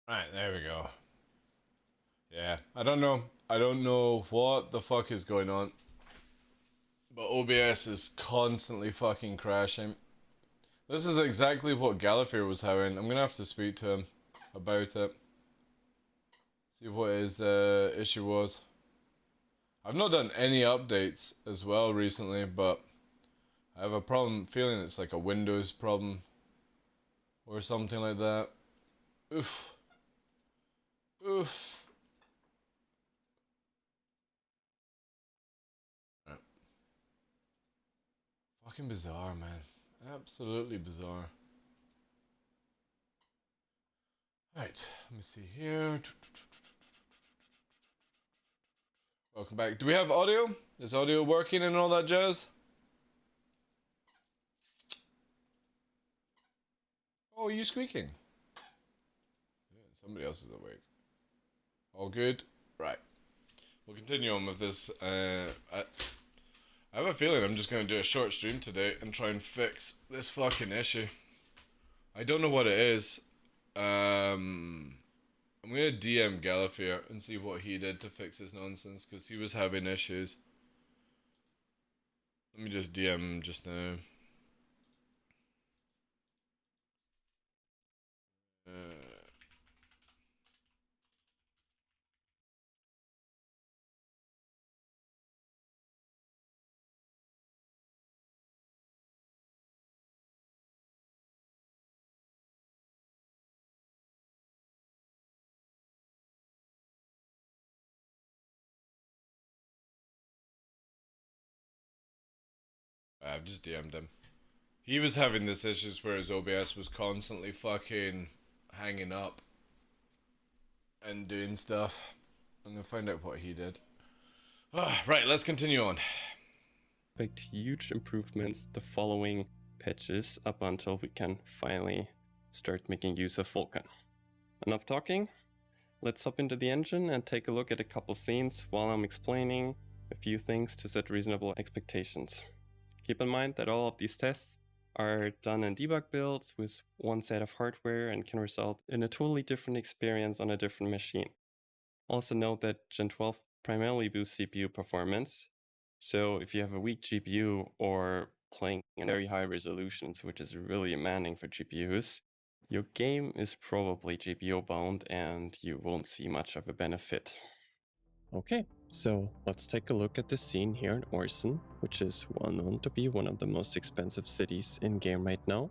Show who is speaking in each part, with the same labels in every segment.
Speaker 1: Right, there we go. Yeah, I don't know what the fuck is going on. But OBS is constantly fucking crashing. This is exactly what Gallifrey was having. I'm gonna have to speak to him about it. See what his issue was. I've not done any updates as well recently, but I have a feeling it's like a Windows problem or something like that. Oof. Oof. Right. Fucking bizarre, man. Absolutely bizarre. Right, let me see here. Welcome back. Do we have audio? Is audio working and all that jazz? Oh, are you squeaking? Yeah, somebody else is awake. All good? Right. We'll continue on with this. I have a feeling I'm just going to do a short stream today and try and fix this fucking issue. I don't know what it is. I'm going to DM Gallifrey and see what he did to fix this nonsense, because he was having issues. Let me just DM him just now. I've just DM'd him. He was having this issues where his OBS was constantly fucking hanging up and doing stuff. I'm gonna find out what he did. Right, let's continue on.
Speaker 2: Expect huge improvements the following patches up until we can finally start making use of Vulkan. Enough talking? Let's hop into the engine and take a look at a couple scenes while I'm explaining a few things to set reasonable expectations. Keep in mind that all of these tests are done in debug builds with one set of hardware and can result in a totally different experience on a different machine. Also note that Gen 12 primarily boosts CPU performance, so if you have a weak GPU or playing in very high resolutions, which is really demanding for GPUs, your game is probably GPU bound and you won't see much of a benefit. Okay, so let's take a look at the scene here in Orson, which is well known to be one of the most expensive cities in game right now.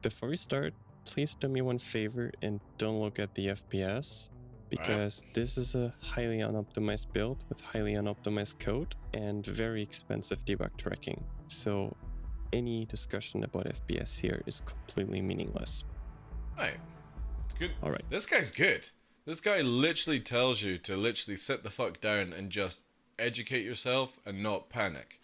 Speaker 2: Before we start, please do me one favor and don't look at the FPS, because this is a highly unoptimized build with highly unoptimized code and very expensive debug tracking. So any discussion about FPS here is completely meaningless.
Speaker 1: Right. Good.
Speaker 2: All right.
Speaker 1: This guy's good. This guy literally tells you to literally sit the fuck down and just educate yourself and not panic.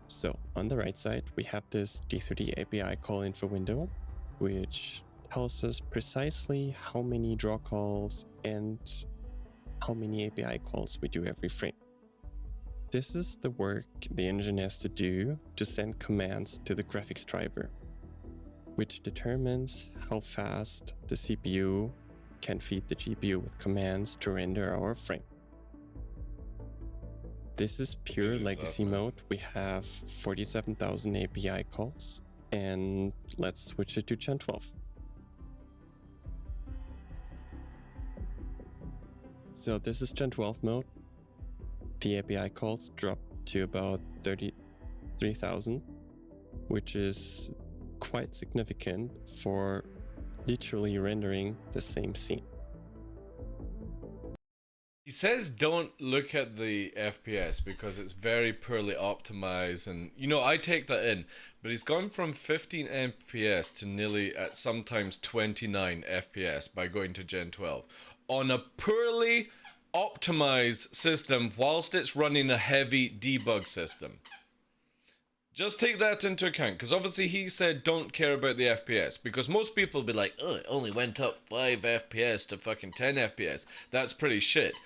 Speaker 2: So on the right side, we have this D3D API call info window, which tells us precisely how many draw calls and how many API calls we do every frame. This is the work the engine has to do to send commands to the graphics driver, which determines how fast the CPU can feed the GPU with commands to render our frame. This is pure legacy mode. We have 47,000 API calls, and let's switch it to Gen 12. So this is Gen 12 mode. The API calls drop to about 33,000, which is quite significant for literally rendering the same scene.
Speaker 1: He says don't look at the FPS because it's very poorly optimized, and you know, I take that in, but he's gone from 15 FPS to nearly at sometimes 29 FPS by going to Gen 12 on a poorly optimized system whilst it's running a heavy debug system. Just take that into account, because obviously he said don't care about the FPS, because most people will be like, oh, it only went up 5 FPS to fucking 10 FPS. That's pretty shit.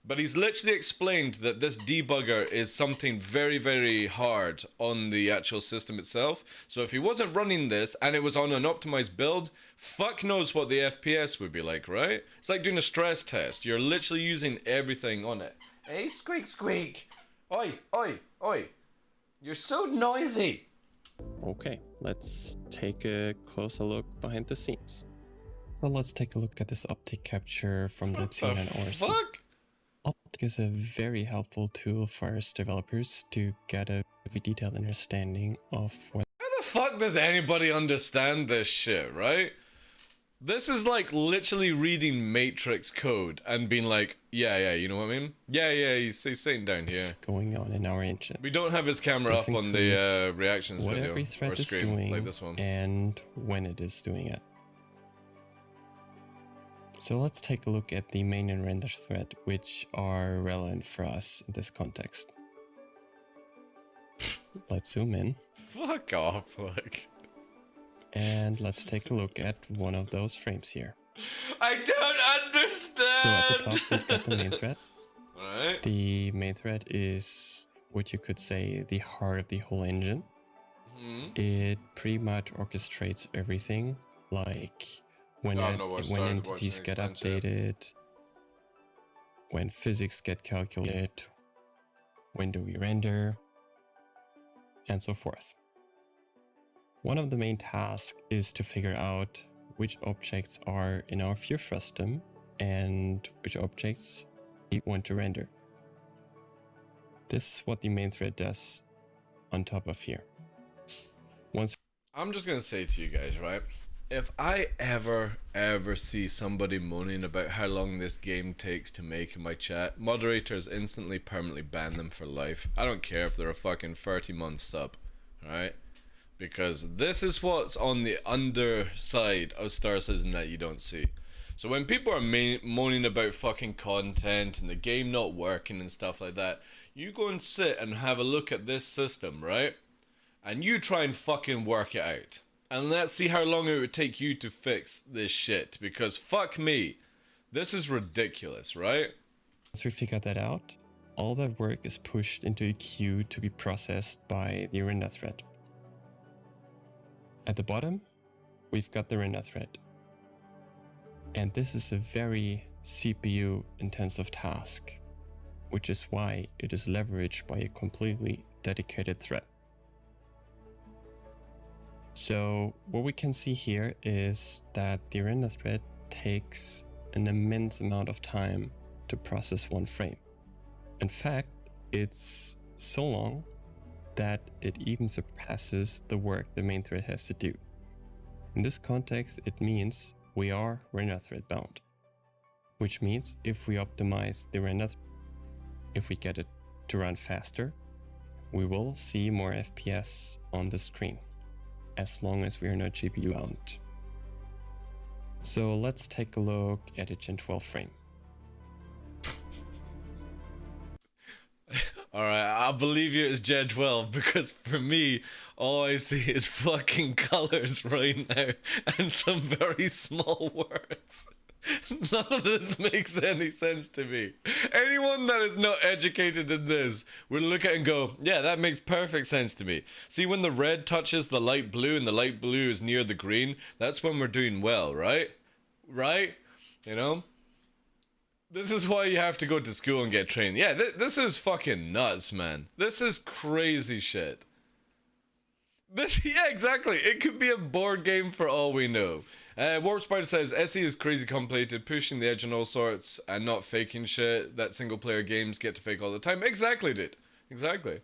Speaker 1: But he's literally explained that this debugger is something very, very hard on the actual system itself. So if he wasn't running this and it was on an optimized build, fuck knows what the FPS would be like, right? It's like doing a stress test. You're literally using everything on it. Hey, squeak, squeak. Oi, oi, oi. You're so noisy.
Speaker 2: Okay, let's take a closer look behind the scenes. Well, let's take a look at this optic capture from the team and Orson.
Speaker 1: Fuck?
Speaker 2: Optic is a very helpful tool for us developers to get a very detailed understanding of what.
Speaker 1: How the fuck does anybody understand this shit, right? This is like literally reading Matrix code and being like, yeah, you know what I mean? Yeah, he's sitting down here.
Speaker 2: Going on in our engine.
Speaker 1: We don't have his camera up on the reactions
Speaker 2: what
Speaker 1: video
Speaker 2: every thread
Speaker 1: or
Speaker 2: is
Speaker 1: screen
Speaker 2: doing
Speaker 1: like this one.
Speaker 2: And when it is doing it. So let's take a look at the main and render thread, which are relevant for us in this context. Let's zoom in.
Speaker 1: Fuck off, like.
Speaker 2: And let's take a look at one of those frames here.
Speaker 1: I don't understand!
Speaker 2: So at the top, we've got the main thread.
Speaker 1: Alright.
Speaker 2: The main thread is what you could say the heart of the whole engine. It pretty much orchestrates everything, like when entities get updated, when physics get calculated, when do we render, and so forth. One of the main tasks is to figure out which objects are in our view system and which objects we want to render. This is what the main thread does on top of here.
Speaker 1: I'm just gonna say to you guys, right? If I ever see somebody moaning about how long this game takes to make in my chat, moderators instantly permanently ban them for life. I don't care if they're a fucking 30-month sub, alright? Because this is what's on the underside of Star Citizen that you don't see. So when people are moaning about fucking content and the game not working and stuff like that, you go and sit and have a look at this system, right? And you try and fucking work it out. And let's see how long it would take you to fix this shit. Because fuck me, this is ridiculous, right?
Speaker 2: Once we figure that out, all that work is pushed into a queue to be processed by the render thread. At the bottom, we've got the render thread. And this is a very CPU intensive task, which is why it is leveraged by a completely dedicated thread. So what we can see here is that the render thread takes an immense amount of time to process one frame. In fact, it's so long that it even surpasses the work the main thread has to do. In this context, it means we are render thread bound, which means if we optimize the render, if we get it to run faster, we will see more FPS on the screen, as long as we are not GPU bound. So let's take a look at a Gen 12 frame.
Speaker 1: Alright, I'll believe you it's Gen 12 because for me, all I see is fucking colors right now and some very small words. None of this makes any sense to me. Anyone that is not educated in this will look at it and go, yeah, that makes perfect sense to me. See, when the red touches the light blue and the light blue is near the green, that's when we're doing well, right? Right? You know? This is why you have to go to school and get trained. Yeah, this is fucking nuts, man. This is crazy shit. Yeah, exactly. It could be a board game for all we know. Warp Spider says, SE is crazy complicated, pushing the edge on all sorts and not faking shit that single player games get to fake all the time. Exactly, dude. Exactly.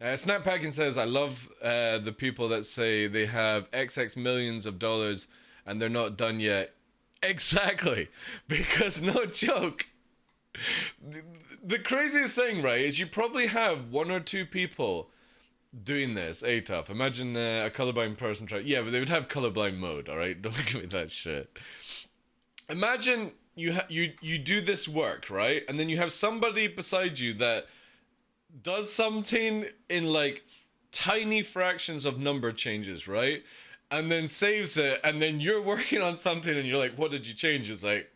Speaker 1: Snappacking says, I love the people that say they have XX millions of dollars and they're not done yet. Exactly. Because no joke. The craziest thing, right, is you probably have one or two people doing this, tough. Imagine a colorblind person try. Yeah, but they would have colorblind mode. All right, don't give me that shit. Imagine you do this work, right, and then you have somebody beside you that does something in like tiny fractions of number changes, right, and then saves it, and then you're working on something, and you're like, "What did you change?" It's like,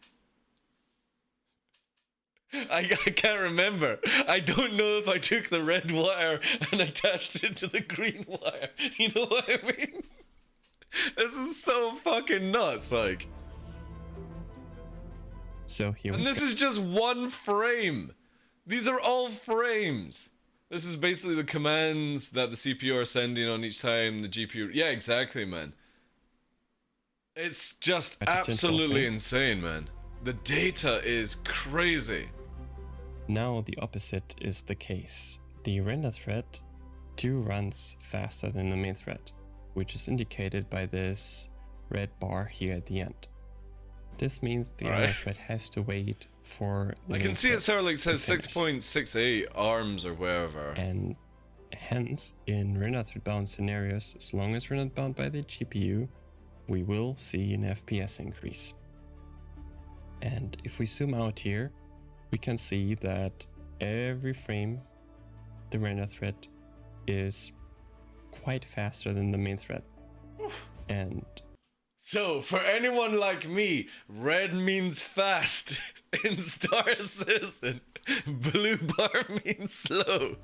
Speaker 1: I can't remember. I don't know if I took the red wire and attached it to the green wire. You know what I mean? This is so fucking nuts, like.
Speaker 2: So here
Speaker 1: And
Speaker 2: we
Speaker 1: this
Speaker 2: go.
Speaker 1: is just one frame. These are all frames. This is basically the commands that the CPU are sending on each time the GPU. Yeah, exactly, man. It's just absolutely insane, man. The data is crazy.
Speaker 2: Now the opposite is the case. The render thread runs faster than the main thread, which is indicated by this red bar here at the end. This means the render thread has to wait for the
Speaker 1: I can see it like says 6.68 arms or wherever.
Speaker 2: And hence, in render thread bound scenarios, as long as we're not bound by the GPU, we will see an FPS increase. And if we zoom out here, we can see that every frame, the render thread is quite faster than the main thread.
Speaker 1: Oof.
Speaker 2: And
Speaker 1: so, for anyone like me, red means fast in Star Citizen. Blue bar means slow.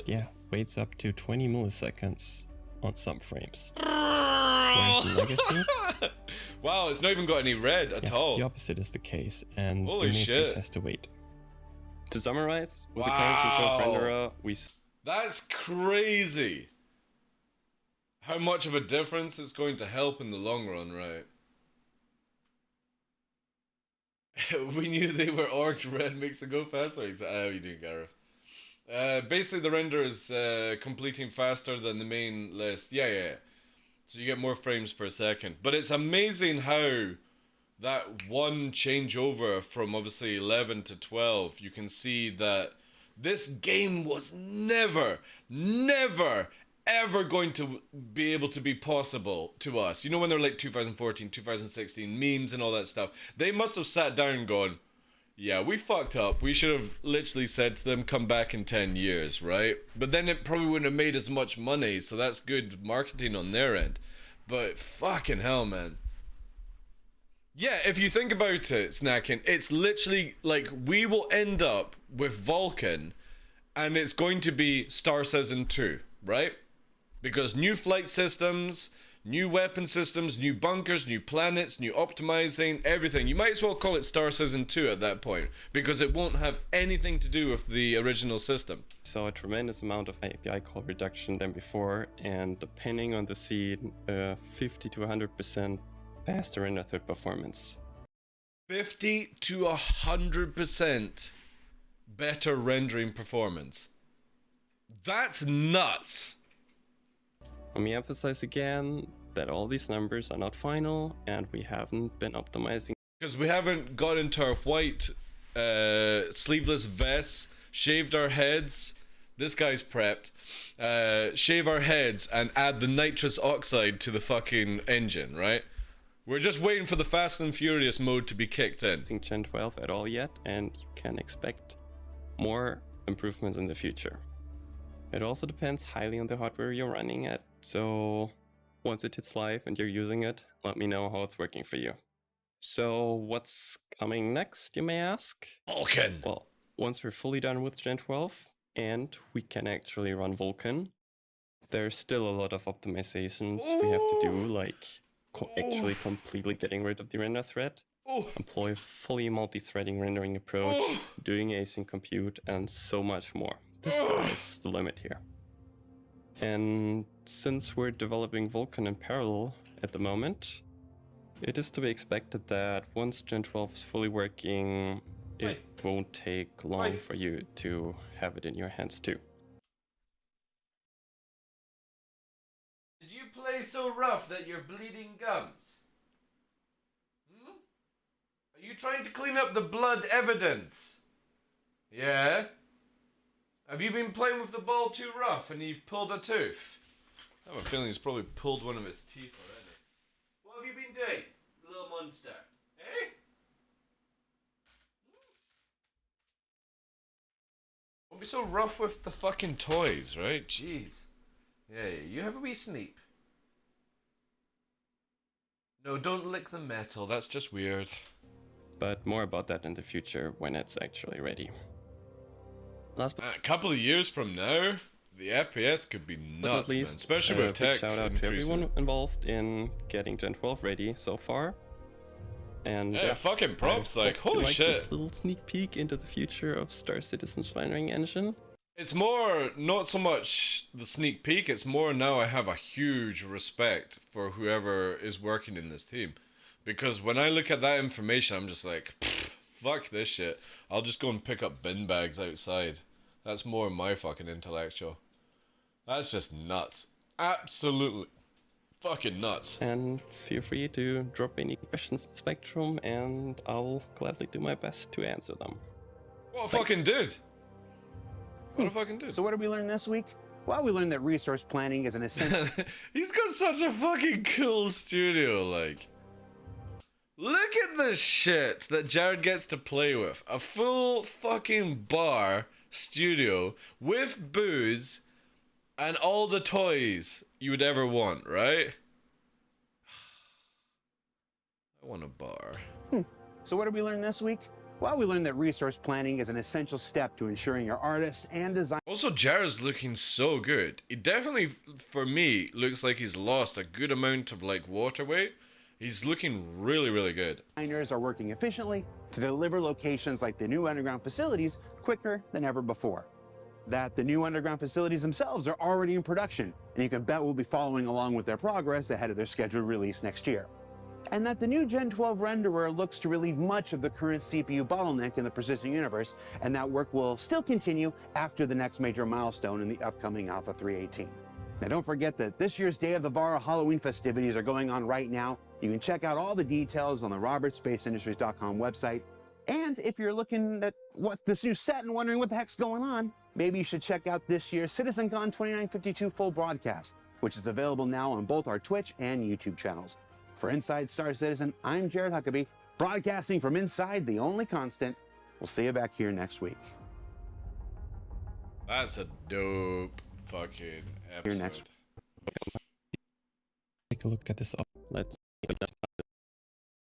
Speaker 2: yeah, waits up to 20 milliseconds on some frames. Whereas in Legacy,
Speaker 1: wow, it's not even got any red at all.
Speaker 2: The opposite is the case, and
Speaker 1: holy
Speaker 2: the main
Speaker 1: shit
Speaker 2: thread has to wait. To summarize, with the current control renderer,
Speaker 1: that's crazy. How much of a difference it's going to help in the long run, right? We knew they were orange, red makes it go faster. How you doing, Gareth? Basically, the render is completing faster than the main list. Yeah. So you get more frames per second. But it's amazing how that one changeover from obviously 11 to 12, you can see that this game was never, ever going to be able to be possible to us. You know, when they're like 2014, 2016, memes and all that stuff. They must have sat down and gone, yeah, we fucked up. We should have literally said to them, come back in 10 years, right? But then it probably wouldn't have made as much money, so that's good marketing on their end. But fucking hell, man. Yeah, if you think about it, Snacking, it's literally like we will end up with Vulcan and it's going to be Star Citizen 2, right? Because new flight systems, new weapon systems, new bunkers, new planets, new optimizing, everything. You might as well call it Star Citizen 2 at that point, because it won't have anything to do with the original system.
Speaker 2: So a tremendous amount of API call reduction than before, and depending on the seed, 50 to 100% faster render thread performance.
Speaker 1: 50 to 100% better rendering performance. That's nuts.
Speaker 2: Let me emphasize again that all these numbers are not final, and we haven't been optimizing.
Speaker 1: Because we haven't got into our white sleeveless vests, shaved our heads. This guy's prepped. Shave our heads and add the nitrous oxide to the fucking engine, right? We're just waiting for the Fast and Furious mode to be kicked in.
Speaker 2: Gen 12 at all yet, and you can expect more improvements in the future. It also depends highly on the hardware you're running at, so once it hits live and you're using it, let me know how it's working for you. So what's coming next, you may ask?
Speaker 1: Vulcan!
Speaker 2: Well, once we're fully done with Gen 12 and we can actually run Vulcan, there's still a lot of optimizations we have to do, like actually completely getting rid of the render thread, employ fully multi-threading rendering approach, doing async compute, and so much more. The sky is the limit here. And since we're developing Vulkan in parallel at the moment, it is to be expected that once Gen 12 is fully working, it won't take long for you to have it in your hands too.
Speaker 1: Did you play so rough that you're bleeding gums? Are you trying to clean up the blood evidence? Yeah? Have you been playing with the ball too rough and you've pulled a tooth? I have a feeling he's probably pulled one of his teeth already. What have you been doing, little monster? Eh? Don't be so rough with the fucking toys, right? Jeez. Yeah, you have a wee sneap. No, don't lick the metal, that's just weird.
Speaker 2: but more about that in the future when it's actually ready. Last but
Speaker 1: A couple of years from now, the FPS could be
Speaker 2: not
Speaker 1: nuts, man.
Speaker 2: least,
Speaker 1: Especially
Speaker 2: a
Speaker 1: with
Speaker 2: big
Speaker 1: tech
Speaker 2: shout out to
Speaker 1: increasing.
Speaker 2: everyone involved in getting Gen 12 ready so far. And
Speaker 1: Yeah, fucking props,
Speaker 2: I
Speaker 1: like,
Speaker 2: hope you
Speaker 1: holy
Speaker 2: like
Speaker 1: shit.
Speaker 2: this little sneak peek into the future of Star Citizen's rendering engine.
Speaker 1: It's more, not so much the sneak peek, it's more now I have a huge respect for whoever is working in this team. Because when I look at that information, I'm just like, fuck this shit. I'll just go and pick up bin bags outside. That's more my fucking intellectual. That's just nuts. Absolutely fucking nuts.
Speaker 2: And feel free to drop any questions in Spectrum, and I'll gladly do my best to answer them.
Speaker 1: What a
Speaker 2: Thanks.
Speaker 1: fucking dude. What a fucking dude.
Speaker 3: So what did we learn this week? Well, we learned that resource planning is an essential...
Speaker 1: He's got such a fucking cool studio, like. Look at the shit that Jared gets to play with. A full fucking bar studio with booze and all the toys you would ever want, right? I want a bar.
Speaker 3: So what did we learn this week? Well, we learned that resource planning is an essential step to ensuring your artists and designers
Speaker 1: Also, Jared's looking so good. He definitely, for me, looks like he's lost a good amount of, like, water weight. He's looking really, really good.
Speaker 3: are working efficiently to deliver locations like the new underground facilities quicker than ever before. That the new underground facilities themselves are already in production, and you can bet we'll be following along with their progress ahead of their scheduled release next year. And that the new Gen 12 renderer looks to relieve much of the current CPU bottleneck in the persistent universe, and that work will still continue after the next major milestone in the upcoming Alpha 3.18. Now don't forget that this year's Day of the Bar Halloween festivities are going on right now. You can check out all the details on the robertspaceindustries.com website. And if you're looking at what this new set and wondering what the heck's going on, maybe you should check out this year's CitizenCon 2952 full broadcast, which is available now on both our Twitch and YouTube channels. For Inside Star Citizen, I'm Jared Huckabee, broadcasting from inside the only constant. We'll see you back here next week.
Speaker 1: That's a dope fucking episode.
Speaker 3: next.
Speaker 2: Take a look at this. Let's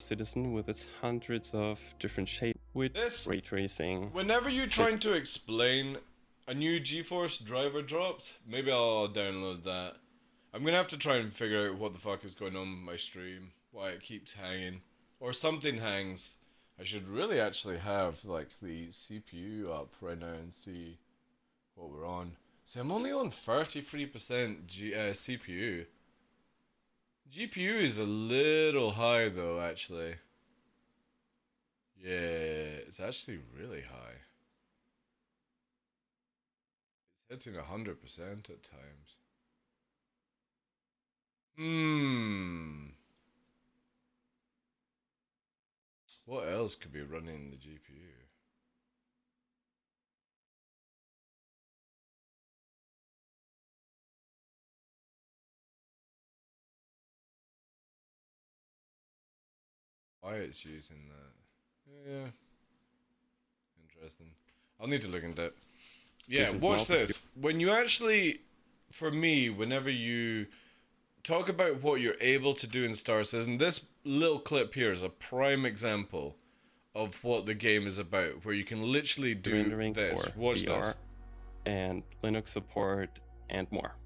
Speaker 2: Citizen with its hundreds of different shapes with
Speaker 1: This-
Speaker 2: ray tracing.
Speaker 1: Whenever you're trying to explain a new GeForce driver dropped, maybe I'll download that. I'm gonna have to try and figure out what the fuck is going on with my stream, why it keeps hanging, or something hangs. I should really actually have like the CPU up right now and see what we're on. See, I'm only on 33% CPU. GPU is a little high though, actually. Yeah, it's actually really high. It's hitting 100% at times. What else could be running the GPU? Why it's using that? Yeah. Interesting. I'll need to look into it. Yeah, watch this. When you actually, for me, whenever you talk about what you're able to do in Star Citizen, this little clip here is a prime example of what the game is about, where you can literally do
Speaker 2: rendering
Speaker 1: this.
Speaker 2: for
Speaker 1: Watch
Speaker 2: VR
Speaker 1: this.
Speaker 2: and Linux support and more.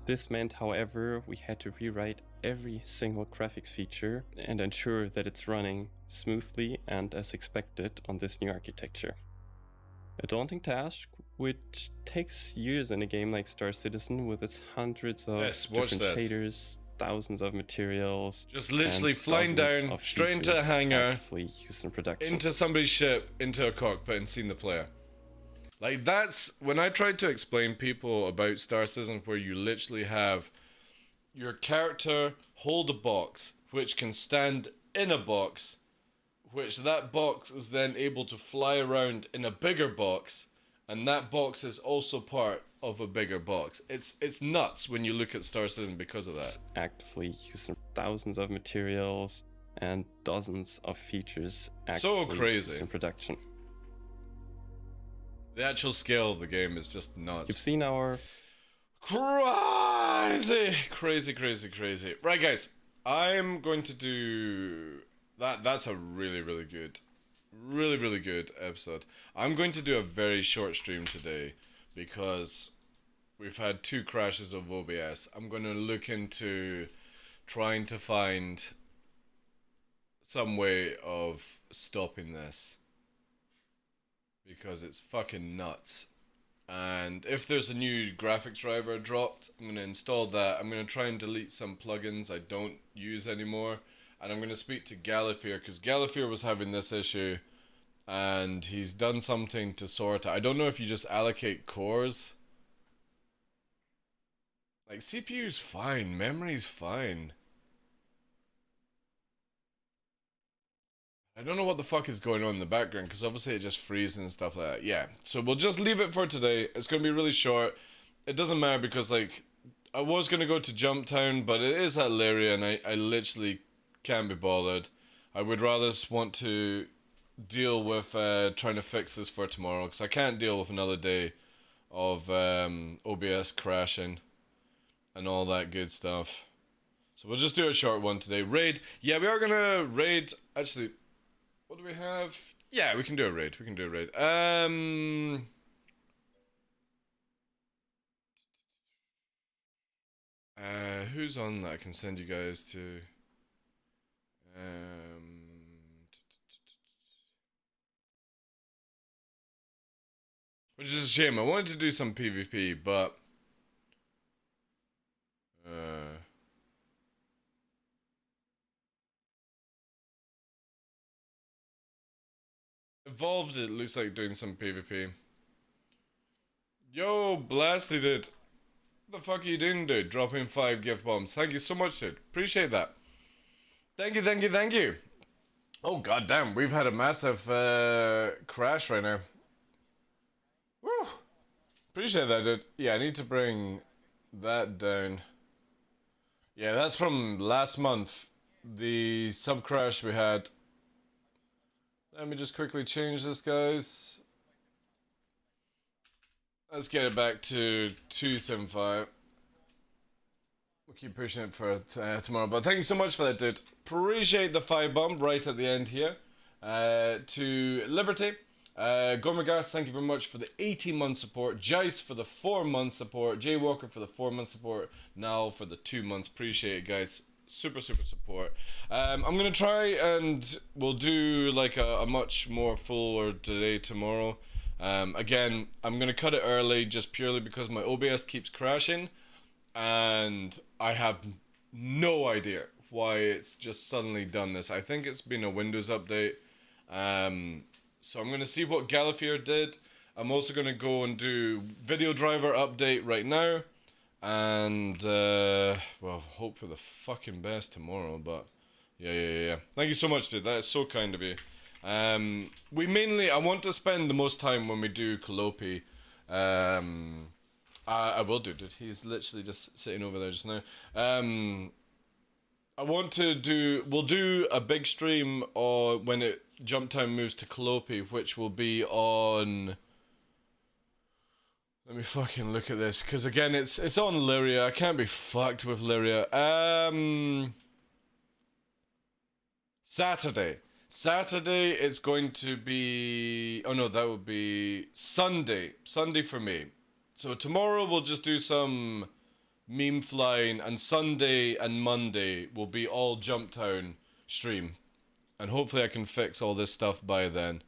Speaker 2: This meant, however, we had to rewrite every single graphics feature and ensure that it's running smoothly and as expected on this new architecture. A daunting task, which takes years in a game like Star Citizen with its hundreds of different shaders, thousands of materials.
Speaker 1: Just literally
Speaker 2: and
Speaker 1: flying
Speaker 2: dozens
Speaker 1: down
Speaker 2: of
Speaker 1: straight into a
Speaker 2: features
Speaker 1: hangar,
Speaker 2: actively used in production.
Speaker 1: into somebody's ship, into a cockpit, and seeing the player. Like, that's when I tried to explain people about Star Citizen, where you literally have your character hold a box, which can stand in a box, which that box is then able to fly around in a bigger box, and that box is also part of a bigger box. It's nuts when you look at Star Citizen because of that.
Speaker 2: Actively using thousands of materials and dozens of features
Speaker 1: So
Speaker 2: actively
Speaker 1: crazy.
Speaker 2: used in production.
Speaker 1: The actual scale of the game is just nuts.
Speaker 2: You've seen our
Speaker 1: Crazy. Right, guys. I'm going to do That's a really good, really good episode. I'm going to do a very short stream today because we've had 2 crashes of OBS. I'm going to look into trying to find some way of stopping this because it's fucking nuts. And if there's a new graphics driver dropped, I'm going to install that. I'm going to try and delete some plugins I don't use anymore. And I'm going to speak to Galifear, because Galifear was having this issue. And he's done something to sort it. I don't know if you just allocate cores. Like, CPU's fine, memory's fine. I don't know what the fuck is going on in the background, because obviously it just freezes and stuff like that. Yeah, so we'll just leave it for today. It's going to be really short. It doesn't matter because, like, I was going to go to Jump Town, but it is at Lyria, and I literally can't be bothered. I would rather just want to deal with trying to fix this for tomorrow, because I can't deal with another day of OBS crashing and all that good stuff. So we'll just do a short one today. Raid. Yeah, we are going to raid. Actually... what do we have? Yeah, we can do a raid. We can do a raid. Who's on that I can send you guys to? Which is a shame. I wanted to do some PvP, but Evolved, it looks like doing some PvP. Yo, blasted it. What the fuck are you doing, dude? Dropping 5 gift bombs. Thank you so much, dude. Appreciate that. Thank you. Oh, goddamn. We've had a massive crash right now. Woo. Appreciate that, dude. Yeah, I need to bring that down. Yeah, that's from last month. The sub crash we had. Let me just quickly change this, guys. Let's get it back to 275. We'll keep pushing it for tomorrow. But thank you so much for that, dude. Appreciate the 5 bomb right at the end here. To Liberty. Gormagas, thank you very much for the 18-month support. Jice for the 4-month support. Jay Walker for the 4-month support. Now for the 2 months. Appreciate it, guys. Super support. I'm gonna try and we'll do like a much more fuller today tomorrow. Again, I'm gonna cut it early just purely because my OBS keeps crashing and I have no idea why it's just suddenly done this. I think it's been a Windows update. So I'm gonna see what Galifear did. I'm also gonna go and do video driver update right now. And, well, hope for the fucking best tomorrow, but, yeah. Thank you so much, dude, that is so kind of you. I want to spend the most time when we do Calliope. I will do, dude, he's literally just sitting over there just now. We'll do a big stream when Jump Time moves to Calliope, which will be on... Let me fucking look at this, because again, it's on Lyria. I can't be fucked with Lyria. Saturday. Saturday it's going to be... oh no, that would be Sunday. Sunday for me. So tomorrow we'll just do some meme flying, and Sunday and Monday will be all Jump Town stream. And hopefully I can fix all this stuff by then.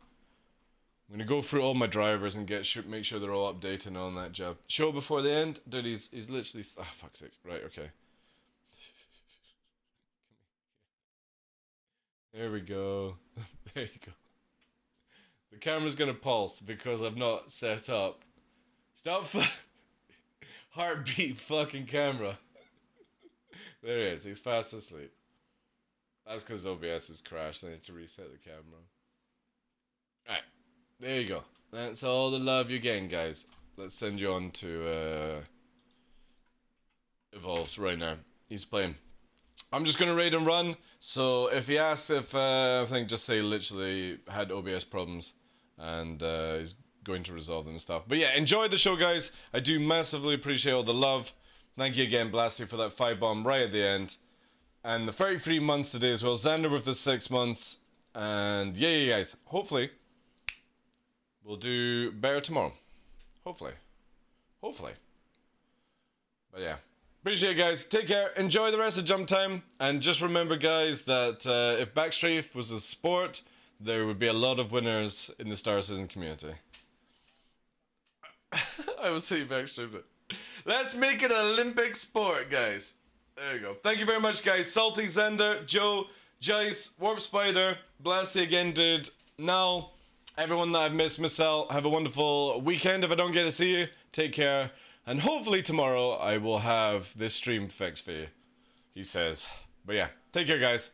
Speaker 1: I'm gonna go through all my drivers and make sure they're all updated and all that job. Show before the end? Dude, he's literally... ah, fuck's sake. Right, okay. There we go. There you go. The camera's gonna pulse because I've not set up. Stop heartbeat fucking camera. There he is. He's fast asleep. That's because OBS has crashed. I need to reset the camera. Alright. There you go. That's all the love you're getting, guys. Let's send you on to Evolved right now. He's playing. I'm just gonna raid and run. So if he asks if I think just say literally had OBS problems and he's going to resolve them and stuff. But yeah, enjoy the show, guys. I do massively appreciate all the love. Thank you again, Blasty, for that 5 bomb right at the end. And the 33 months today as well. Xander with the 6 months. And yeah, guys. Hopefully, we'll do better tomorrow. Hopefully. But yeah. Appreciate it, guys. Take care. Enjoy the rest of Jump Time. And just remember, guys, that if Backstrafe was a sport, there would be a lot of winners in the Star Citizen community. I will say Backstrafe, but let's make it an Olympic sport, guys. There you go. Thank you very much, guys. Salty, Xander, Joe, Jice, Warp Spider, Blasty again, dude. Now, everyone that I've missed, Miss Al, have a wonderful weekend. If I don't get to see you, take care. And hopefully tomorrow I will have this stream fixed for you, he says. But yeah, take care, guys.